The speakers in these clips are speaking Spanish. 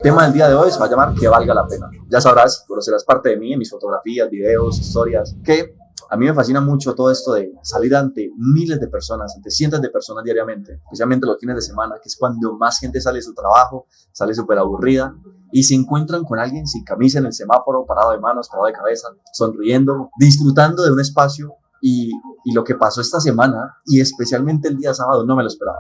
Tema del día de hoy se va a llamar Que valga la pena. Ya sabrás, conocerás parte de mí en mis fotografías, videos, historias, que a mí me fascina mucho todo esto de salir ante miles de personas, ante cientos de personas diariamente, especialmente los fines de semana, que es cuando más gente sale de su trabajo, sale súper aburrida y se encuentran con alguien sin camisa en el semáforo, parado de manos, parado de cabeza, sonriendo, disfrutando de un espacio y lo que pasó esta semana y especialmente el día sábado no me lo esperaba.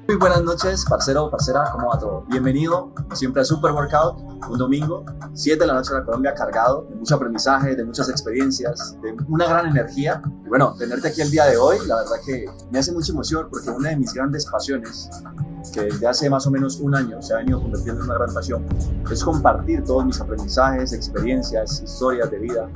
Muy buenas noches, parcero o parcera, ¿cómo va todo? Bienvenido siempre a Super Workout, un domingo, 7 de la noche en la Colombia, cargado de mucho aprendizaje, de muchas experiencias, de una gran energía. Y bueno, tenerte aquí el día de hoy, la verdad que me hace mucha emoción porque una de mis grandes pasiones, que desde hace más o menos un año se ha venido convirtiendo en una gran pasión, es compartir todos mis aprendizajes, experiencias, historias de vida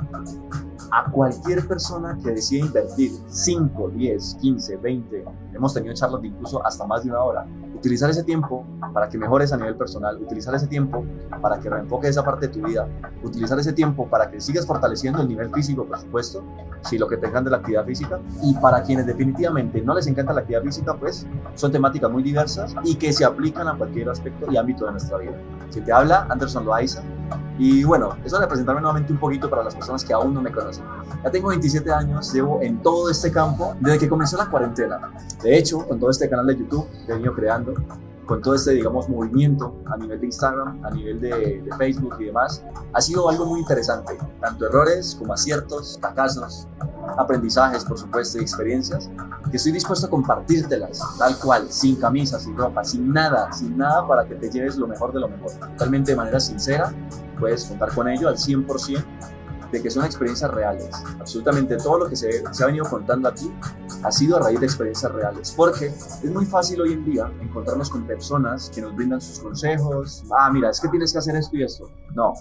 a cualquier persona que decida invertir 5, 10, 15, 20, hemos tenido charlas de incluso hasta más de una hora. Utilizar ese tiempo para que mejores a nivel personal, utilizar ese tiempo para que reenfoques esa parte de tu vida, utilizar ese tiempo para que sigas fortaleciendo el nivel físico, por supuesto, si lo que tengan de la actividad física, y para quienes definitivamente no les encanta la actividad física, pues son temáticas muy diversas y que se aplican a cualquier aspecto y ámbito de nuestra vida. Si te habla, Anderson Loaiza. Y bueno, eso de presentarme nuevamente un poquito para las personas que aún no me conocen. Ya tengo 27 años, llevo en todo este campo desde que comenzó la cuarentena. De hecho, con todo este canal de YouTube que he venido creando, con todo este, digamos, movimiento a nivel de Instagram, a nivel de Facebook y demás, ha sido algo muy interesante. Tanto errores como aciertos, fracasos, aprendizajes, por supuesto, y experiencias, que estoy dispuesto a compartírtelas, tal cual, sin camisa, sin ropa, sin nada para que te lleves lo mejor de lo mejor. Totalmente de manera sincera, puedes contar con ello al 100%, de que son experiencias reales. Absolutamente todo lo que se ha venido contando aquí ha sido a raíz de experiencias reales, porque es muy fácil hoy en día encontrarnos con personas que nos brindan sus consejos. Mira, es que tienes que hacer esto y esto. No,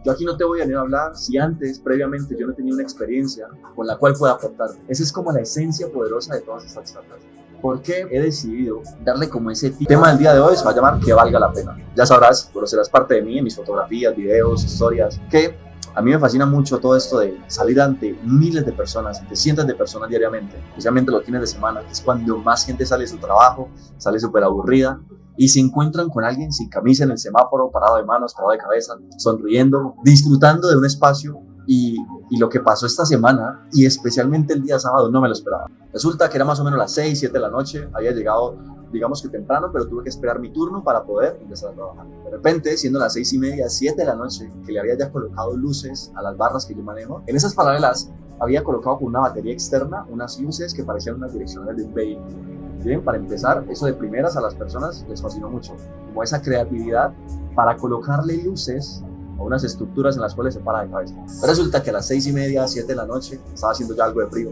yo aquí no te voy a venir a hablar si antes, previamente, yo no tenía una experiencia con la cual pueda aportar. Esa es como la esencia poderosa de todas estas charlas. ¿Por qué he decidido darle como ese tema del día de hoy? Se va a llamar Que valga la pena. Ya sabrás, conocerás parte de mí en mis fotografías, videos, historias, que a mí me fascina mucho todo esto de salir ante miles de personas, ante cientos de personas diariamente, especialmente los fines de semana, que es cuando más gente sale de su trabajo, sale súper aburrida y se encuentran con alguien sin camisa en el semáforo, parado de manos, parado de cabeza, sonriendo, disfrutando de un espacio. Y lo que pasó esta semana, y especialmente el día sábado, no me lo esperaba. Resulta que era más o menos las 6, 7 de la noche, había llegado, digamos que temprano, pero tuve que esperar mi turno para poder empezar a trabajar. De repente, siendo las 6:30, 7 de la noche, que le había ya colocado luces a las barras que yo manejo, en esas paralelas había colocado con una batería externa unas luces que parecían unas direccionales de un vehículo. Bien, para empezar, eso de primeras a las personas les fascinó mucho, como esa creatividad para colocarle luces a unas estructuras en las cuales se para de cabeza. Pero resulta que a las 6:30, 7 de la noche, estaba haciendo ya algo de frío.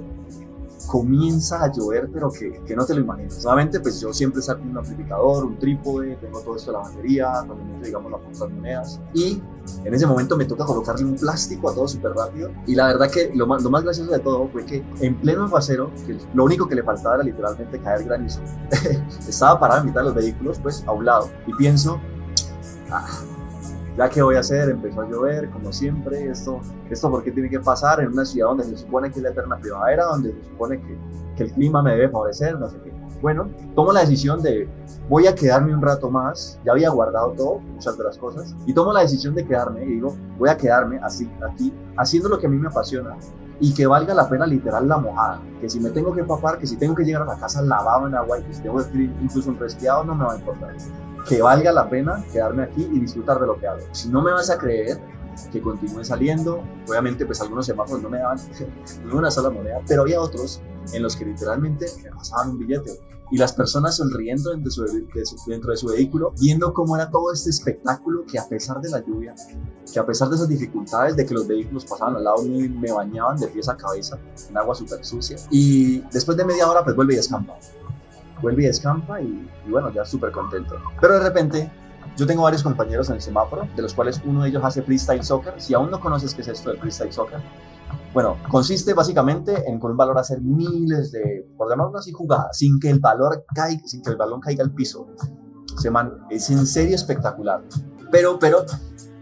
Comienza a llover, pero que no te lo imaginas. Nuevamente, pues yo siempre saco un amplificador, un trípode, tengo todo esto de la batería, también digamos la portamonedas. Y en ese momento me toca colocarle un plástico a todo súper rápido. Y la verdad que lo más gracioso de todo fue que en pleno aguacero, que lo único que le faltaba era literalmente caer granizo, estaba parado en mitad de los vehículos, pues a un lado. Y pienso, ¿ya qué voy a hacer? Empezó a llover, como siempre. ¿Esto por qué tiene que pasar en una ciudad donde se supone que es la eterna primavera, donde se supone que el clima me debe favorecer, no sé qué? Bueno, tomo la decisión de voy a quedarme un rato más. Ya había guardado todo, muchas de las cosas, y tomo la decisión de quedarme y digo, voy a quedarme así, aquí, haciendo lo que a mí me apasiona y que valga la pena literal la mojada, que si me tengo que empapar, que si tengo que llegar a la casa lavado en agua y que si tengo que ir incluso un resfriado, no me va a importar. Que valga la pena quedarme aquí y disfrutar de lo que hago. Si no me vas a creer, que continúe saliendo. Obviamente, pues algunos semáforos no me daban ni una sola moneda, pero había otros en los que literalmente me pasaban un billete. Y las personas sonriendo dentro de su vehículo, viendo cómo era todo este espectáculo que a pesar de la lluvia, que a pesar de esas dificultades de que los vehículos pasaban al lado mío y me bañaban de pies a cabeza en agua súper sucia. Y después de media hora, pues vuelve y escampa y bueno, ya súper contento. Pero de repente, yo tengo varios compañeros en el semáforo, de los cuales uno de ellos hace freestyle soccer. Si aún no conoces qué es esto del freestyle soccer, Bueno, consiste básicamente en con un valor hacer miles de, por llamarlo así, jugadas, sin que el valor caiga, sin que el balón caiga al piso. Es en serio espectacular. Pero,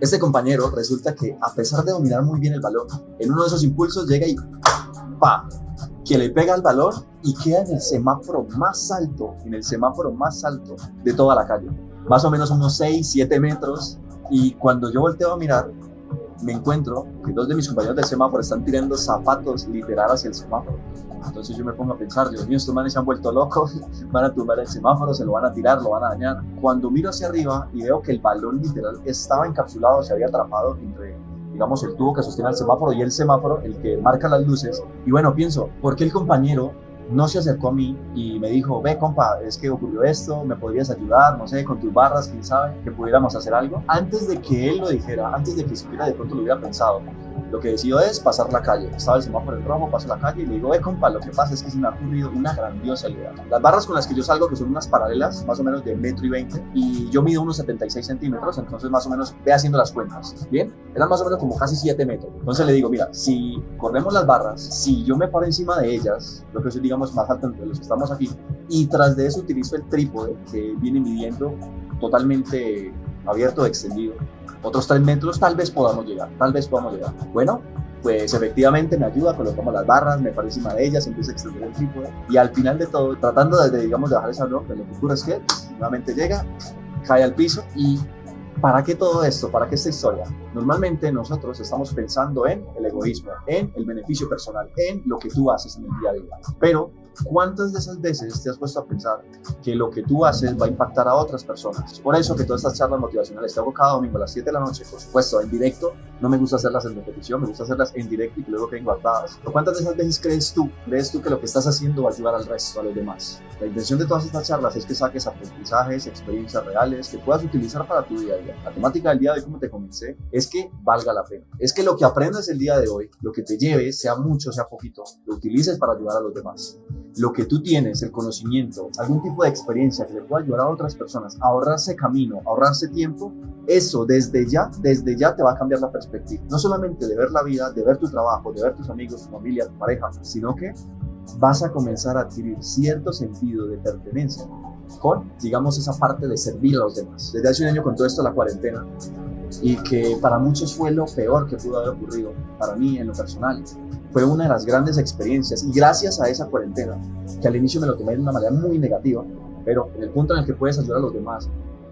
este compañero resulta que a pesar de dominar muy bien el balón, en uno de esos impulsos llega y ¡pa! Que le pega al balón y queda en el semáforo más alto de toda la calle. Más o menos unos 6, 7 metros. Y cuando yo volteo a mirar, me encuentro que dos de mis compañeros del semáforo están tirando zapatos literal hacia el semáforo. Entonces yo me pongo a pensar, Dios mío, estos manes se han vuelto locos, van a tumbar el semáforo, se lo van a tirar, lo van a dañar. Cuando miro hacia arriba y veo que el balón literal estaba encapsulado, se había atrapado entre, digamos, el tubo que sostiene el semáforo y el semáforo, el que marca las luces. Y bueno, pienso, ¿por qué el compañero no se acercó a mí y me dijo, ve compa, es que ocurrió esto, me podrías ayudar, no sé, con tus barras, quién sabe, que pudiéramos hacer algo? Antes de que él lo dijera, antes de que siquiera de pronto lo hubiera pensado, lo que decido es pasar la calle. Estaba el semáforo en rojo, paso la calle y le digo, compa, lo que pasa es que se me ha ocurrido una grandiosa idea. Las barras con las que yo salgo, que son unas paralelas, más o menos de 1,20 m, y yo mido unos 76 centímetros, entonces más o menos ve haciendo las cuentas, ¿bien? Eran más o menos como casi 7 metros. Entonces le digo, mira, si corremos las barras, si yo me paro encima de ellas, lo que soy, digamos, más alto entre los que estamos aquí, y tras de eso utilizo el trípode que viene midiendo totalmente abierto, extendido, otros 3 metros, tal vez podamos llegar. Bueno, pues efectivamente me ayuda, colocamos las barras, me paro encima de ellas, empiezo a extender el trípode y al final de todo, tratando digamos, de bajar esa bloque, lo que ocurre es que nuevamente llega, cae al piso. Y ¿para qué todo esto? ¿Para qué esta historia? Normalmente nosotros estamos pensando en el egoísmo, en el beneficio personal, en lo que tú haces en el día a día. Pero ¿cuántas de esas veces te has puesto a pensar que lo que tú haces va a impactar a otras personas? Por eso que todas estas charlas motivacionales que hago cada domingo a las 7 de la noche, por supuesto, en directo, no me gusta hacerlas en repetición, me gusta hacerlas en directo y que luego queden guardadas. Pero ¿cuántas de esas veces crees tú que lo que estás haciendo va a ayudar al resto, a los demás? La intención de todas estas charlas es que saques aprendizajes, experiencias reales que puedas utilizar para tu día a día. La temática del día de hoy, como te comenté, es que valga la pena. Es que lo que aprendas el día de hoy, lo que te lleves, sea mucho, sea poquito, lo utilices para ayudar a los demás. Lo que tú tienes, el conocimiento, algún tipo de experiencia que le pueda ayudar a otras personas a ahorrarse camino, a ahorrarse tiempo, eso desde ya te va a cambiar la perspectiva. No solamente de ver la vida, de ver tu trabajo, de ver tus amigos, tu familia, tu pareja, sino que vas a comenzar a adquirir cierto sentido de pertenencia con, digamos, esa parte de servir a los demás. Desde hace un año con todo esto, la cuarentena, y que para muchos fue lo peor que pudo haber ocurrido, para mí en lo personal, fue una de las grandes experiencias, y gracias a esa cuarentena, que al inicio me lo tomé de una manera muy negativa, pero en el punto en el que puedes ayudar a los demás,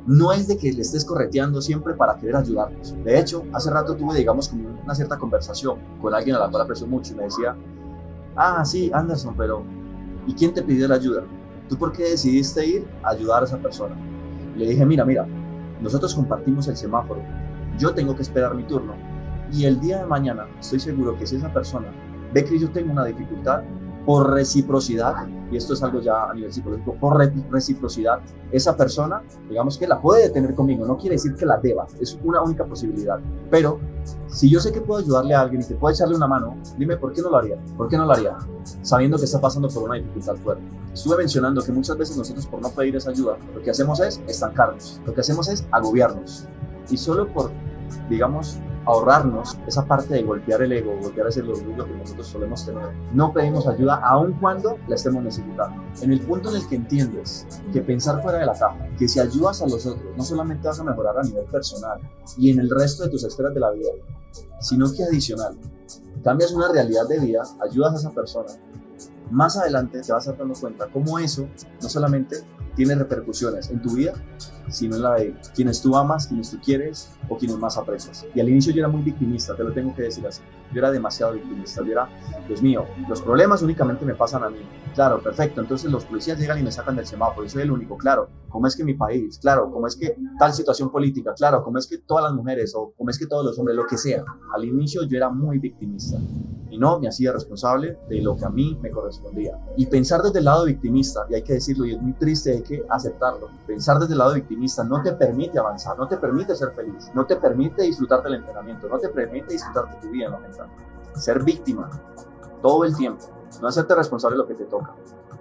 no es de que le estés correteando siempre para querer ayudarlos. De hecho, hace rato tuve, digamos, como una cierta conversación con alguien a la cual aprecio mucho y me decía, sí, Anderson, pero ¿y quién te pidió la ayuda? ¿Tú por qué decidiste ir a ayudar a esa persona? Y le dije, mira, nosotros compartimos el semáforo, yo tengo que esperar mi turno, y el día de mañana estoy seguro que si esa persona ve que yo tengo una dificultad, por reciprocidad, y esto es algo ya a nivel psicológico, por reciprocidad, esa persona, digamos que la puede detener conmigo, no quiere decir que la deba, es una única posibilidad, pero si yo sé que puedo ayudarle a alguien y que puedo echarle una mano, dime, ¿por qué no lo haría? ¿Por qué no lo haría? Sabiendo que está pasando por una dificultad fuerte. Estuve mencionando que muchas veces nosotros, por no pedir esa ayuda, lo que hacemos es estancarnos, lo que hacemos es agobiarnos, y solo por, digamos, ahorrarnos esa parte de golpear el ego, golpear ese orgullo que nosotros solemos tener, no pedimos ayuda aun cuando la estemos necesitando. En el punto en el que entiendes que pensar fuera de la caja, que si ayudas a los otros, no solamente vas a mejorar a nivel personal y en el resto de tus esferas de la vida, sino que adicional, cambias una realidad de vida, ayudas a esa persona, más adelante te vas a dar dando cuenta cómo eso no solamente tiene repercusiones en tu vida, sino en la de quienes tú amas, quienes tú quieres o quienes más aprecias. Y al inicio yo era muy victimista, te lo tengo que decir así. Yo era demasiado victimista, yo era, Dios mío, los problemas únicamente me pasan a mí. Claro, perfecto, entonces los policías llegan y me sacan del semáforo, yo soy el único, claro. ¿Cómo es que mi país? Claro, ¿cómo es que tal situación política? Claro, ¿cómo es que todas las mujeres o cómo es que todos los hombres, lo que sea? Al inicio yo era muy victimista y no me hacía responsable de lo que a mí me correspondía. Y pensar desde el lado victimista, y hay que decirlo, y es muy triste, hay que aceptarlo, pensar desde el lado victimista no te permite avanzar, no te permite ser feliz, no te permite disfrutar del entrenamiento, no te permite disfrutar de tu vida en lo mental. Ser víctima todo el tiempo, no hacerte responsable de lo que te toca,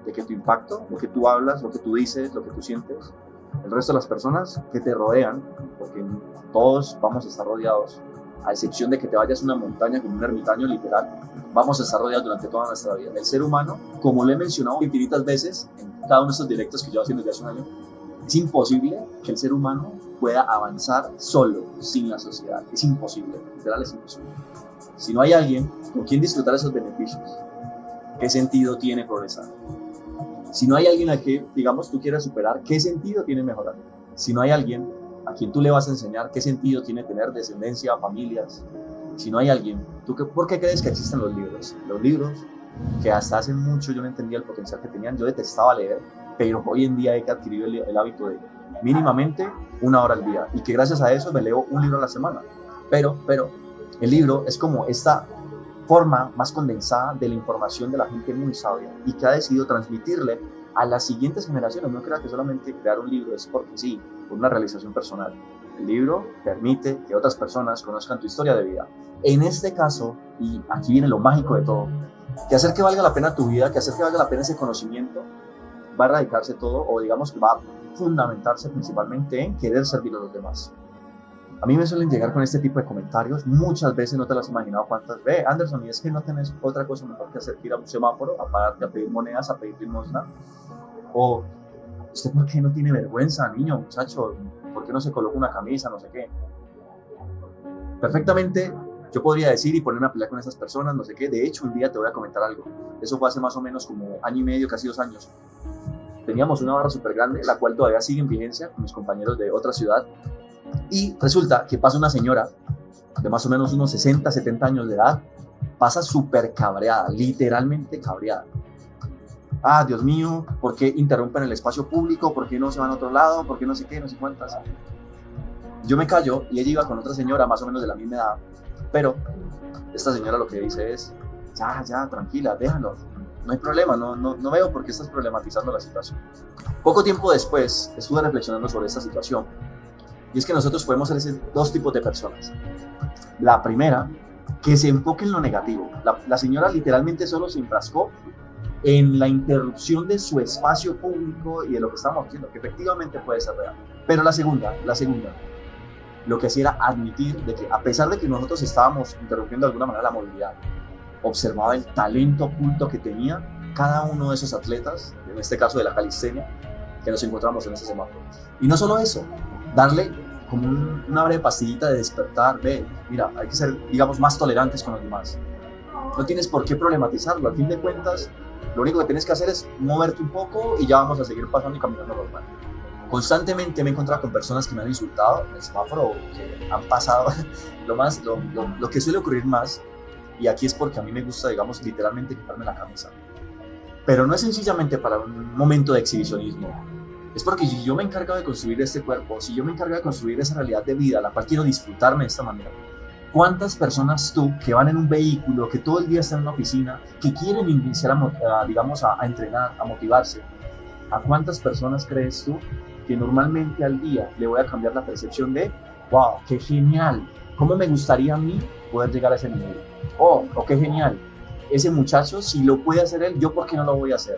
de que tu impacto, lo que tú hablas, lo que tú dices, lo que tú sientes, el resto de las personas que te rodean, porque todos vamos a estar rodeados, a excepción de que te vayas a una montaña con un ermitaño literal, vamos a estar rodeados durante toda nuestra vida. El ser humano, como lo he mencionado infinitas veces en cada uno de estos directos que llevo haciendo desde hace un año, es imposible que el ser humano pueda avanzar solo, sin la sociedad. Es imposible, literal es imposible. Si no hay alguien con quien disfrutar esos beneficios, ¿qué sentido tiene progresar? Si no hay alguien a quien, digamos, tú quieras superar, ¿qué sentido tiene mejorar? Si no hay alguien a quien tú le vas a enseñar, ¿qué sentido tiene tener descendencia, familias? Si no hay alguien, ¿por qué crees que existen los libros? Los libros, que hasta hace mucho yo no entendía el potencial que tenían, yo detestaba leer, pero hoy en día he adquirido el hábito de mínimamente 1 hora al día, y que gracias a eso me leo un libro a la semana. Pero el libro es como esta forma más condensada de la información de la gente muy sabia y que ha decidido transmitirle a las siguientes generaciones. No creas que solamente crear un libro es porque sí, por una realización personal. El libro permite que otras personas conozcan tu historia de vida. En este caso, y aquí viene lo mágico de todo, que hacer que valga la pena tu vida, que hacer que valga la pena ese conocimiento, va a radicarse todo, o digamos que va a fundamentarse principalmente en querer servir a los demás. A mí me suelen llegar con este tipo de comentarios, muchas veces no te las has imaginado cuántas. Anderson, y es que no tenés otra cosa mejor que hacer que ir a un semáforo, a pararte a pedir monedas, a pedir limosna. O, ¿usted por qué no tiene vergüenza, niño, muchacho? ¿Por qué no se coloca una camisa, no sé qué? Perfectamente, yo podría decir y ponerme a pelear con esas personas, no sé qué. De hecho, un día te voy a comentar algo. Eso fue hace más o menos como 1 año y medio, casi 2 años. Teníamos una barra súper grande, la cual todavía sigue en vigencia con mis compañeros de otra ciudad. Y resulta que pasa una señora de más o menos unos 60, 70 años de edad, pasa súper cabreada, literalmente cabreada. Ah, Dios mío, ¿por qué interrumpen el espacio público? ¿Por qué no se van a otro lado? ¿Por qué no sé qué, no sé cuántas? Yo me callo y ella iba con otra señora más o menos de la misma edad, pero esta señora lo que dice es, ya, tranquila, déjalo, no hay problema, no veo por qué estás problematizando la situación. Poco tiempo después estuve reflexionando sobre esta situación. Y es que nosotros podemos ser 2 tipos de personas. La primera, que se enfoque en lo negativo. La señora literalmente solo se enfrascó en la interrupción de su espacio público y de lo que estamos haciendo, que efectivamente puede ser real. Pero la segunda, lo que hacía era admitir de que a pesar de que nosotros estábamos interrumpiendo de alguna manera la movilidad, observaba el talento oculto que tenía cada uno de esos atletas, en este caso de la calistenia, que nos encontramos en ese semáforo. Y no solo eso, darle como una breve pastillita de despertar, mira, hay que ser, digamos, más tolerantes con los demás. No tienes por qué problematizarlo, al fin de cuentas, lo único que tienes que hacer es moverte un poco y ya vamos a seguir pasando y caminando normal. Constantemente me he encontrado con personas que me han insultado en el semáforo, que han pasado lo que suele ocurrir más, y aquí es porque a mí me gusta, digamos, literalmente quitarme la camisa. Pero no es sencillamente para un momento de exhibicionismo. Es porque si yo me encargo de construir este cuerpo, si yo me encargo de construir esa realidad de vida, la cual quiero disfrutarme de esta manera, ¿cuántas personas tú que van en un vehículo, que todo el día están en una oficina, que quieren iniciar a entrenar, a motivarse? ¿A cuántas personas crees tú que normalmente al día le voy a cambiar la percepción de, wow, qué genial, cómo me gustaría a mí poder llegar a ese nivel? Oh, qué genial, ese muchacho, si lo puede hacer él, ¿yo por qué no lo voy a hacer?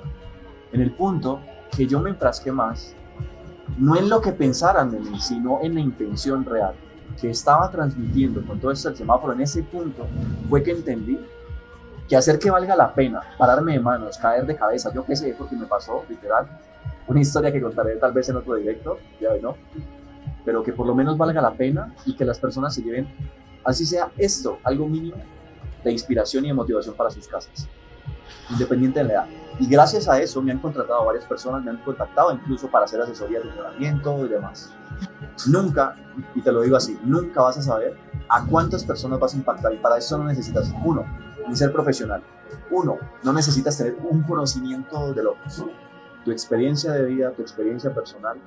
En el punto que yo me enfrasqué más, no en lo que pensaran de mí, sino en la intención real que estaba transmitiendo con todo esto el semáforo. En ese punto fue que entendí que hacer que valga la pena, pararme de manos, caer de cabeza, yo qué sé, porque me pasó, literal, una historia que contaré tal vez en otro directo, ya no, pero que por lo menos valga la pena y que las personas se lleven, así sea esto, algo mínimo de inspiración y de motivación para sus casas, independiente de la edad. Y gracias a eso me han contratado varias personas, me han contactado incluso para hacer asesorías de entrenamiento y demás. Nunca, y te lo digo así, nunca vas a saber a cuántas personas vas a impactar, y para eso no necesitas, uno, ni ser profesional, no necesitas tener un conocimiento de locos. Tu experiencia de vida, tu experiencia personal,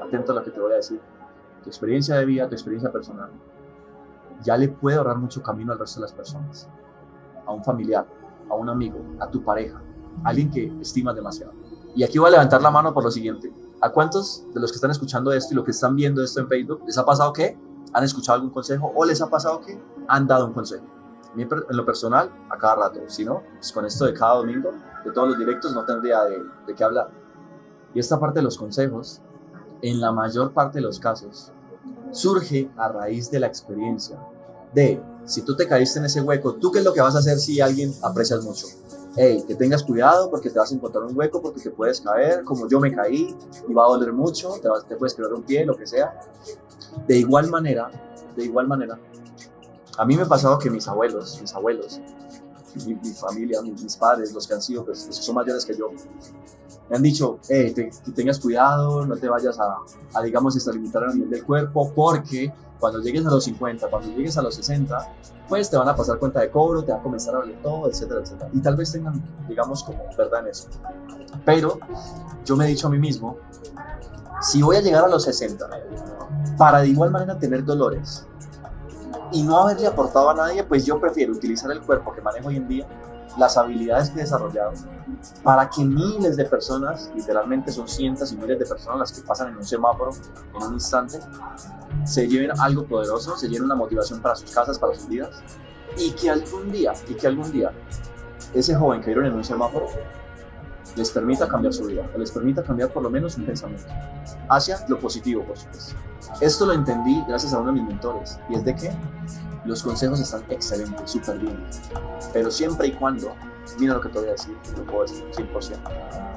atento a lo que te voy a decir, tu experiencia de vida, tu experiencia personal, ya le puede ahorrar mucho camino al resto de las personas, a un familiar, a un amigo, a tu pareja, a alguien que estimas demasiado. Y aquí voy a levantar la mano por lo siguiente. ¿A cuántos de los que están escuchando esto y los que están viendo esto en Facebook les ha pasado que han escuchado algún consejo o les ha pasado que han dado un consejo? En lo personal, a cada rato. Si no, pues con esto de cada domingo, de todos los directos, no tendría de qué hablar. Y esta parte de los consejos, en la mayor parte de los casos, surge a raíz de la experiencia. Si tú te caíste en ese hueco, ¿tú qué es lo que vas a hacer si alguien aprecias mucho? Hey, que tengas cuidado porque te vas a encontrar un hueco, porque te puedes caer, como yo me caí y va a doler mucho, te puedes quebrar un pie, lo que sea. De igual manera, a mí me ha pasado que mis abuelos, mi familia, mis padres, los que han sido, pues, los que son mayores que yo, me han dicho, que tengas cuidado, no te vayas a digamos, extralimitar a nivel del cuerpo, porque cuando llegues a los 50, cuando llegues a los 60, pues te van a pasar cuenta de cobro, te va a comenzar a doler todo, etcétera, etcétera. Y tal vez tengan, digamos, como verdad en eso. Pero yo me he dicho a mí mismo, si voy a llegar a los 60, para de igual manera tener dolores y no haberle aportado a nadie, pues yo prefiero utilizar el cuerpo que manejo hoy en día, las habilidades que he desarrollado, para que miles de personas, literalmente son cientos y miles de personas las que pasan en un semáforo en un instante, se lleven algo poderoso, se lleven una motivación para sus casas, para sus vidas, y que algún día, ese joven que vieron en un semáforo les permita cambiar su vida, les permita cambiar por lo menos un pensamiento hacia lo positivo, por supuesto. Esto lo entendí gracias a uno de mis mentores, y es de que los consejos están excelentes, súper bien, pero siempre y cuando, mira lo que te voy a decir, lo puedo decir 100%.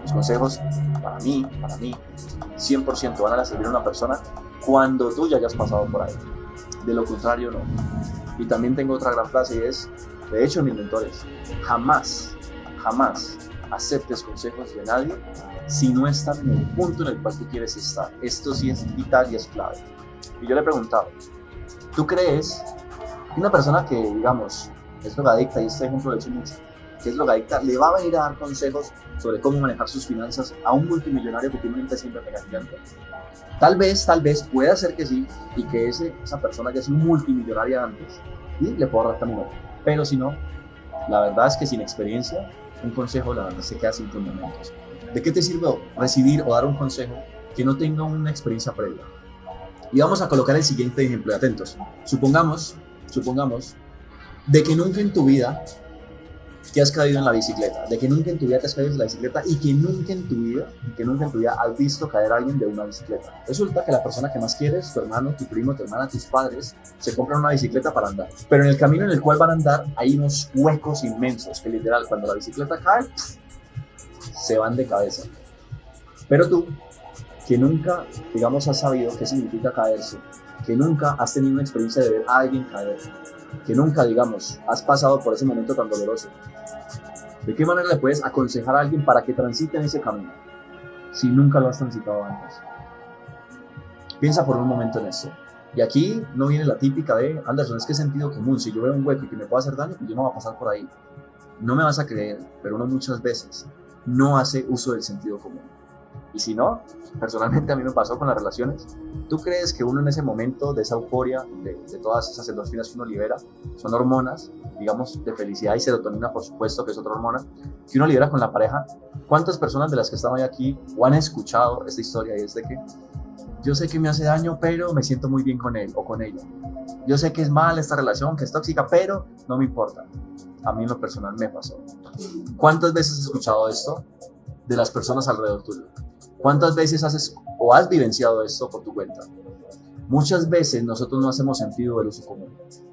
Los consejos, para mí, 100% van a servir a una persona cuando tú ya hayas pasado por ahí. De lo contrario, no. Y también tengo otra gran frase y es, de hecho, mis mentores, jamás aceptes consejos de nadie si no están en el punto en el cual tú quieres estar. Esto sí es vital y es clave. Y yo le he preguntado, ¿tú crees que una persona que, digamos, es drogadicta, y este ejemplo lo he hecho mucho, que es drogadicta, le va a venir a dar consejos sobre cómo manejar sus finanzas a un multimillonario que tiene una empresa gigante? Tal vez pueda ser que sí, y que esa persona ya es multimillonaria antes y le puedo ahorrar camino. Pero si no, la verdad es que sin experiencia, un consejo la verdad se queda sin fundamentos. ¿De qué te sirve recibir o dar un consejo que no tenga una experiencia previa? Y vamos a colocar el siguiente ejemplo, atentos. Supongamos de que nunca en tu vida te has caído en la bicicleta, de que nunca en tu vida te has caído en la bicicleta y que nunca en tu vida has visto caer a alguien de una bicicleta. Resulta que la persona que más quieres, tu hermano, tu primo, tu hermana, tus padres, se compran una bicicleta para andar. Pero en el camino en el cual van a andar hay unos huecos inmensos que literal cuando la bicicleta cae, se van de cabeza. Pero tú, que nunca, digamos, has sabido qué significa caerse, que nunca has tenido una experiencia de ver a alguien caer, que nunca, digamos, has pasado por ese momento tan doloroso, ¿de qué manera le puedes aconsejar a alguien para que transite en ese camino si nunca lo has transitado antes? Piensa por un momento en esto. Y aquí no viene la típica de, Anderson, es que es sentido común, si yo veo un hueco y que me pueda hacer daño, pues yo no voy a pasar por ahí. No me vas a creer, pero uno muchas veces no hace uso del sentido común. Y si no, personalmente a mí me pasó con las relaciones. ¿Tú crees que uno en ese momento de esa euforia, de todas esas endorfinas que uno libera, son hormonas, digamos, de felicidad y serotonina, por supuesto, que es otra hormona, que uno libera con la pareja? ¿Cuántas personas de las que están hoy aquí o han escuchado esta historia y es de que yo sé que me hace daño, pero me siento muy bien con él o con ella? Yo sé que es mala esta relación, que es tóxica, pero no me importa. A mí en lo personal me pasó. ¿Cuántas veces has escuchado esto de las personas alrededor tuyo? ¿Cuántas veces has vivenciado esto por tu cuenta? Muchas veces nosotros no hacemos sentido del uso común.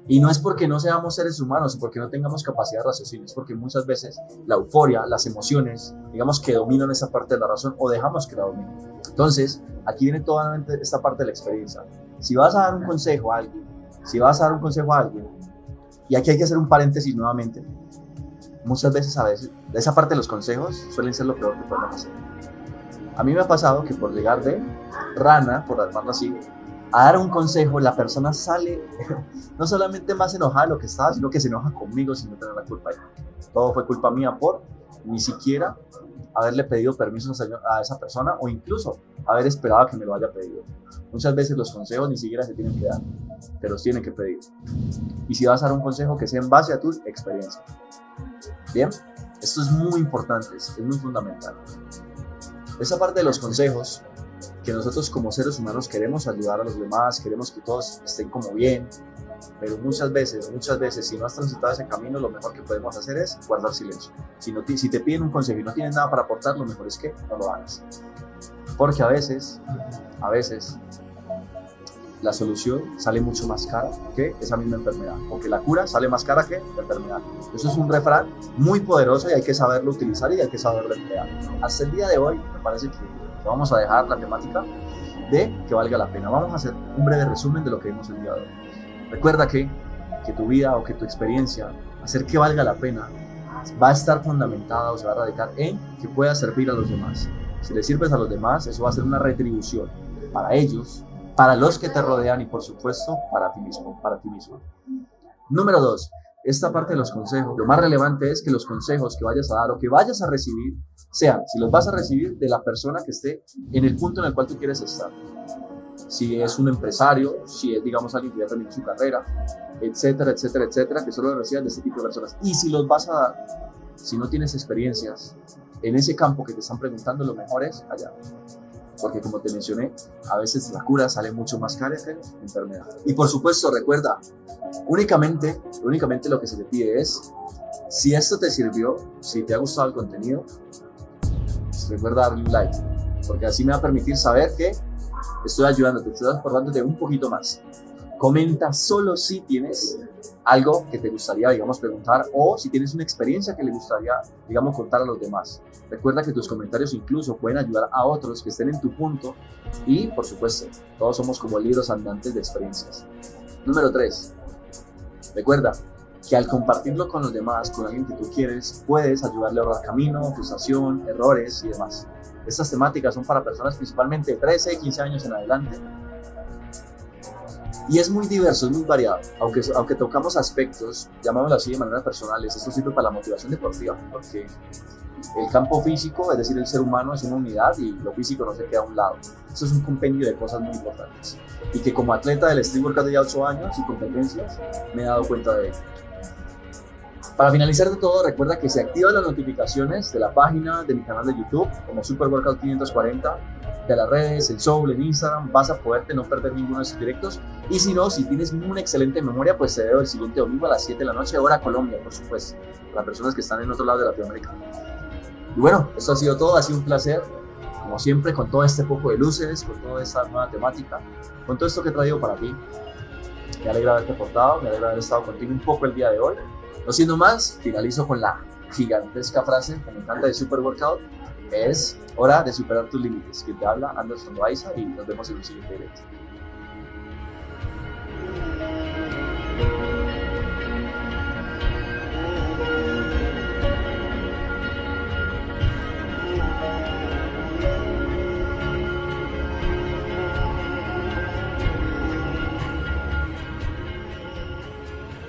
Y no es porque no seamos seres humanos o porque no tengamos capacidad de raciocinio, es porque muchas veces la euforia, las emociones, digamos que dominan esa parte de la razón o dejamos que la dominen. Entonces, aquí viene toda esta parte de la experiencia. Si vas a dar un consejo a alguien, y aquí hay que hacer un paréntesis nuevamente, muchas veces, esa parte de los consejos suelen ser lo peor que podemos hacer. A mí me ha pasado que por llegar de rana, por llamarlo así, a dar un consejo, la persona sale no solamente más enojada de lo que estaba, sino que se enoja conmigo sin no tener la culpa. Todo fue culpa mía por ni siquiera haberle pedido permiso a esa persona o incluso haber esperado a que me lo haya pedido. Muchas veces los consejos ni siquiera se tienen que dar, te los tienen que pedir. Y si vas a dar un consejo, que sea en base a tu experiencia. Bien, esto es muy importante, es muy fundamental. Esa parte de los consejos, que nosotros como seres humanos queremos ayudar a los demás, queremos que todos estén como bien, pero muchas veces, si no has transitado ese camino, lo mejor que podemos hacer es guardar silencio. Si te piden un consejo y no tienes nada para aportar, lo mejor es que no lo hagas. Porque a veces, la solución sale mucho más cara que esa misma enfermedad, porque la cura sale más cara que la enfermedad. Eso es un refrán muy poderoso y hay que saberlo utilizar y hay que saberlo emplear. Hasta el día de hoy me parece que vamos a dejar la temática de que valga la pena. Vamos a hacer un breve resumen de lo que vimos el día de hoy. Recuerda que tu vida o que tu experiencia, hacer que valga la pena, va a estar fundamentada o se va a radicar en que puedas servir a los demás. Si le sirves a los demás, eso va a ser una retribución para ellos, para los que te rodean y por supuesto para ti mismo, Número 2, esta parte de los consejos, lo más relevante es que los consejos que vayas a dar o que vayas a recibir sean, si los vas a recibir de la persona que esté en el punto en el cual tú quieres estar. Si es un empresario, si es, digamos, alguien que ya terminó su carrera, etcétera, etcétera, etcétera, que solo lo reciban de este tipo de personas. Y si los vas a dar, si no tienes experiencias en ese campo que te están preguntando, lo mejor es allá. Porque como te mencioné, a veces la cura sale mucho más cara que la enfermedad. Y por supuesto, recuerda, únicamente lo que se te pide es, si esto te sirvió, si te ha gustado el contenido, pues recuerda darle un like, porque así me va a permitir saber que estoy ayudándote, estoy aportándote un poquito más. Comenta solo si tienes algo que te gustaría, digamos, preguntar o si tienes una experiencia que le gustaría, digamos, contar a los demás. Recuerda que tus comentarios incluso pueden ayudar a otros que estén en tu punto y, por supuesto, todos somos como libros andantes de experiencias. Número 3. Recuerda que al compartirlo con los demás, con alguien que tú quieres, puedes ayudarle a ahorrar camino, frustración, errores y demás. Estas temáticas son para personas principalmente de 13, 15 años en adelante. Y es muy diverso, es muy variado, aunque tocamos aspectos, llamémoslo así, de manera personales. Esto sirve para la motivación deportiva, porque el campo físico, es decir, el ser humano es una unidad y lo físico no se queda a un lado. Esto es un compendio de cosas muy importantes y que como atleta del Street Workout de ya 8 años y competencias me he dado cuenta de ello. Para finalizar de todo, recuerda que se activan las notificaciones de la página, de mi canal de YouTube, como Super Workout 540, de las redes, el Soul, en Instagram. Vas a poderte no perder ninguno de esos directos. Y si no, si tienes una excelente memoria, pues te veo el siguiente domingo a las 7 de la noche, hora Colombia, por supuesto, para personas que están en otro lado de Latinoamérica. Y bueno, esto ha sido todo, ha sido un placer, como siempre, con todo este poco de luces, con toda esta nueva temática, con todo esto que he traído para ti. Me alegra haberte aportado, me alegra haber estado contigo un poco el día de hoy. No siendo más, finalizo con la gigantesca frase que me encanta de Super Workout: es hora de superar tus límites. Quien te habla, Anderson Loaiza, y nos vemos en un siguiente directo.